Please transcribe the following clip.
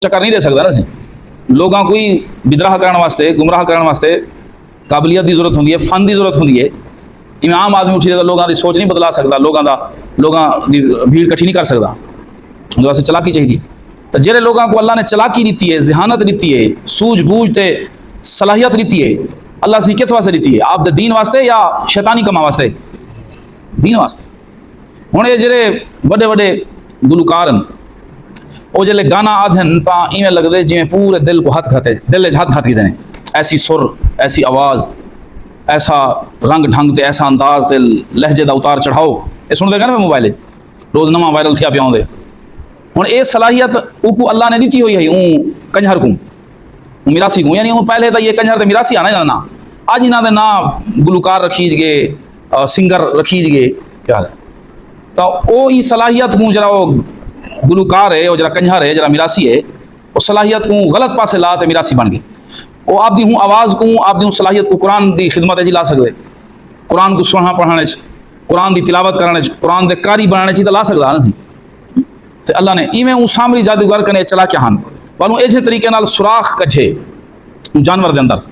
चक्कर नहीं दे सकता ना सी लोगों को बिदराह करने वास्ते गुमराह करने वास्ते काबलियत की जरूरत होंगी है, फन की जरूरत होंगी है। इवें आम आदमी उठी तो लोगों की सोच नहीं बदला सकता, लोगों की भीड़ कट्ठी नहीं कर सकता, उनके वास्ते चलाकी चाहिए। तो जेरे लोगों को अल्लाह ने चलाकी दी है, जहानत दी है, सूझबूझ ते सलाहियत दी है, अल्लाह से किस वास्ते दी है? आप दे दीन वास्ते या शैतानी कमा वास्ते? दीन वास्ते। हुण ये जेरे वड्डे वड्डे गुलकार हैं वो जल्ले गाना आधन तो इवें लगते जिमें पूरे दिल को हाथ खाते, दिल हाथ खाती देने, ऐसी सुर, ऐसी आवाज़, ऐसा रंग ढंग ते ऐसा अंदाज ते लहजे का उतार चढ़ाओ, ये सुनते गए ना मोबाइल रोज़ नवा वायरल थिया पिया होंदे। हुण ये सलाहियत उको अल्लाह ने दी हुई है ऊँ कंजर को, मिरासी को, यानी पहले तो ये कंजर तो मिरासी आना ना, अज इन्होंने ना गुलकार रखीज गए, सिंगर रखीज गए, क्या तो वो ई सलाहियत को जरा वो गुलकार है, वो जरा कंजर है, जरा मिरासी है, वो सलाहियत को गलत पासे ला तो मिरासी बन गए। वो आप दी हूँ आवाज़ को, आप दी हूँ सलाहियत को कुरान की खिदमत ला सकते, कुरान को सुनना पढ़ाने, कुरान की तिलावत कराने, कुरान के कारी बनाने तो ला सकता ना। तो अल्लाह ने इवें ऊ सामरी जादूगर कने चला क्या हन वालों ऐसे तरीके नाल सुराख कढे जानवर के अंदर